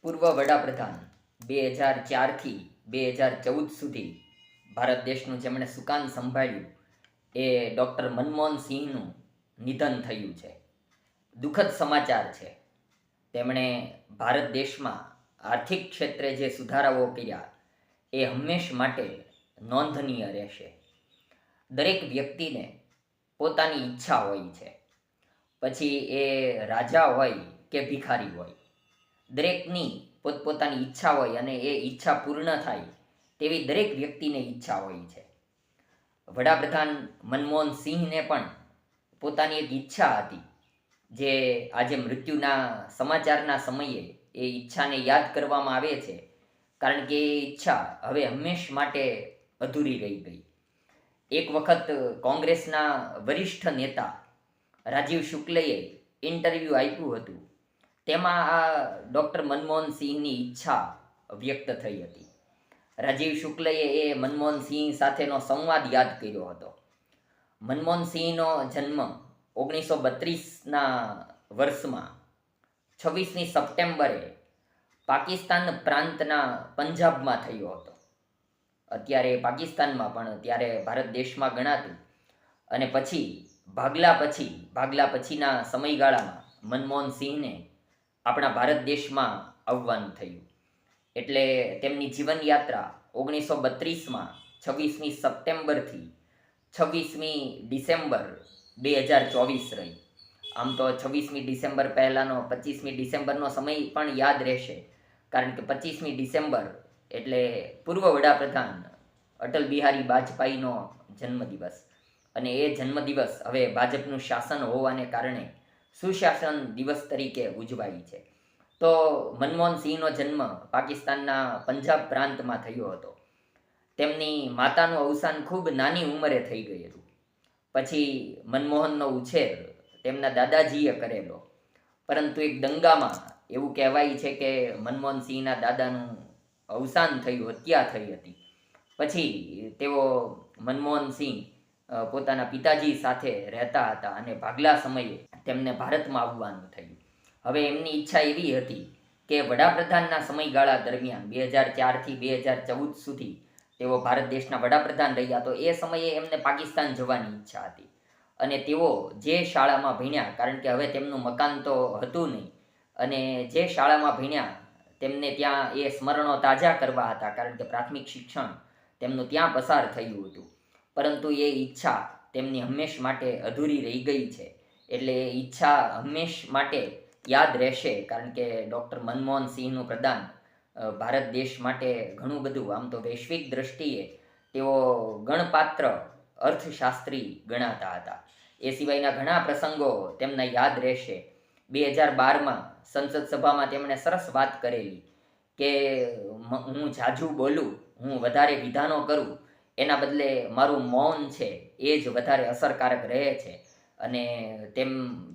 પૂર્વ વડાપ્રધાન 2004થી 2014 સુધી ભારત દેશનું જેમણે સુકાન સંભાળ્યું એ ડૉક્ટર મનમોહન સિંહનું નિધન થયું છે. દુઃખદ સમાચાર છે. તેમણે ભારત દેશમાં આર્થિક ક્ષેત્રે જે સુધારાઓ કર્યા એ હંમેશ માટે નોંધનીય રહેશે. દરેક વ્યક્તિને પોતાની ઈચ્છા હોય છે, પછી એ રાજા હોય કે ભિખારી હોય. દરેકની પોતપોતાની ઈચ્છા હોય અને એ ઈચ્છા પૂર્ણ થાય તેવી દરેક વ્યક્તિને ઈચ્છા હોય છે. વડાપ્રધાન મનમોહન સિંહને પણ પોતાની એક ઈચ્છા હતી, જે આજે મૃત્યુના સમાચારના સમયે એ ઈચ્છાને યાદ કરવામાં આવે છે, કારણ કે એ ઈચ્છા હવે હંમેશ માટે અધૂરી રહી ગઈ. એક વખત કોંગ્રેસના વરિષ્ઠ નેતા રાજીવ શુક્લએ ઇન્ટરવ્યૂ આપ્યું હતું. તેમાં આ ડૉક્ટર મનમોહન સિંહની ઈચ્છા વ્યક્ત થઈ હતી. રાજીવ શુક્લએ એ મનમોહન સિંહ સાથેનો સંવાદ યાદ કર્યો હતો. મનમોહન સિંહનો જન્મ 1932ના વર્ષમાં 26મી સપ્ટેમ્બરે પાકિસ્તાન પ્રાંતના પંજાબમાં થયો હતો. અત્યારે પાકિસ્તાનમાં પણ ત્યારે ભારત દેશમાં ગણાતું. અને પછી ભાગલા પછીના સમયગાળામાં મનમોહન સિંહને આપણા ભારત દેશમાં આવવાનું થયું. એટલે તેમની જીવનયાત્રા 1932માં 26મી સપ્ટેમ્બરથી 26મી ડિસેમ્બર 2024 રહી. આમ તો 26મી ડિસેમ્બર પહેલાંનો 25મી ડિસેમ્બરનો સમય પણ યાદ રહેશે, કારણ કે 25મી ડિસેમ્બર એટલે પૂર્વ વડાપ્રધાન અટલ બિહારી વાજપેયીનો જન્મદિવસ. અને એ જન્મદિવસ હવે ભાજપનું શાસન હોવાને કારણે સુશાસન દિવસ તરીકે ઉજવાય છે. તો મનમોહન સિંહનો જન્મ પાકિસ્તાનના પંજાબ પ્રાંતમાં થયો હતો. તેમની માતાનું અવસાન ખૂબ નાની ઉંમરે થઈ ગયું હતું. પછી મનમોહનનો ઉછેર તેમના દાદાજીએ કરેલો, પરંતુ એક દંગામાં એવું કહેવાય છે કે મનમોહન સિંહના દાદાનું અવસાન થયું, હત્યા થઈ હતી. પછી તેઓ મનમોહન સિંહ પોતાના પિતાજી સાથે રહેતા હતા અને ભાગલા સમયે તેમને ભારતમાં આવવાનું થયું. હવે એમની ઈચ્છા એવી હતી કે વડાપ્રધાનના સમયગાળા દરમિયાન 2004થી 2014 સુધી તેઓ ભારત દેશના વડાપ્રધાન રહ્યા, તો એ સમયે એમને પાકિસ્તાન જવાની ઈચ્છા હતી. અને તેઓ જે શાળામાં ભણ્યા, કારણ કે હવે તેમનું મકાન તો હતું નહીં, અને જે શાળામાં ભણ્યા તેમને ત્યાં એ સ્મરણો તાજા કરવા હતા, કારણ કે પ્રાથમિક શિક્ષણ તેમનું ત્યાં પસાર થયું હતું. પરંતુ એ ઈચ્છા તેમની હંમેશ માટે અધૂરી રહી ગઈ છે. એટલે એ ઈચ્છા હંમેશ માટે યાદ રહેશે, કારણ કે ડૉક્ટર મનમોહન સિંહનું પ્રદાન ભારત દેશ માટે ઘણું બધું, આમ તો વૈશ્વિક દ્રષ્ટિએ તેઓ ગણપાત્ર અર્થશાસ્ત્રી ગણાતા હતા. એ સિવાયના ઘણા પ્રસંગો તેમના યાદ રહેશે. 2012માં સંસદ સભામાં તેમણે સરસ વાત કરેલી કે હું ઝાઝું બોલું, હું વધારે વિધાનો કરું, એના બદલે મારું મૌન છે એ જ વધારે અસરકારક રહે છે. અને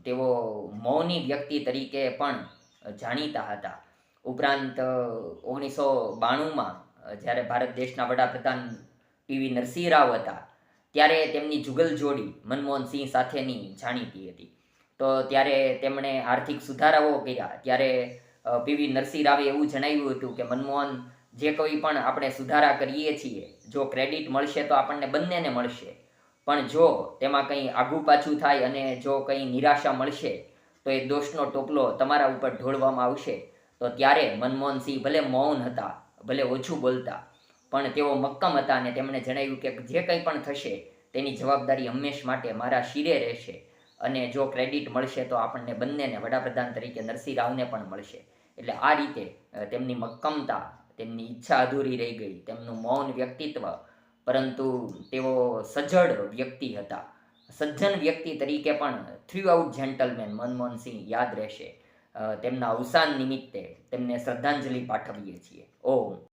તેઓ મૌની વ્યક્તિ તરીકે પણ જાણીતા હતા. ઉપરાંત 1992માં જ્યારે ભારત દેશના વડાપ્રધાન પીવી નરસિંહ રાવ હતા, ત્યારે તેમની જુગલ જોડી મનમોહન સિંહ સાથેની જાણીતી હતી. તો ત્યારે તેમણે આર્થિક સુધારાઓ કર્યા. ત્યારે પીવી નરસિંહ રાવે એવું જણાવ્યું હતું કે મનમોહન, જે કોઈ પણ આપણે સુધારા કરીએ છીએ, જો ક્રેડિટ મળશે તો આપણને બંનેને મળશે, પણ જો તેમાં કંઈ આઘું પાછું થાય અને જો કંઈ નિરાશા મળશે તો એ દોષનો ટોપલો તમારા ઉપર ઢોળવામાં આવશે. તો ત્યારે મનમોહન સિંહ ભલે મૌન હતા, ભલે ઓછું બોલતા, પણ તેઓ મક્કમ હતા અને તેમણે જણાવ્યું કે જે કંઈ પણ થશે તેની જવાબદારી હંમેશ માટે મારા શિરે રહેશે, અને જો ક્રેડિટ મળશે તો આપણને બંનેને, વડાપ્રધાન તરીકે નરસિંહ રાવને પણ મળશે. એટલે આ રીતે તેમની મક્કમતા, તેમની ઈચ્છા અધૂરી રહી ગઈ, તેમનું મૌન વ્યક્તિત્વ, પરંતુ તેઓ સજ્જડ વ્યક્તિ હતા. સજ્જન વ્યક્તિ તરીકે પણ through out gentleman Manmohan Singh યાદ રહેશે. તેમના અવસાન નિમિત્તે તેમને શ્રદ્ધાંજલિ પાઠવીએ છીએ. ઓમ.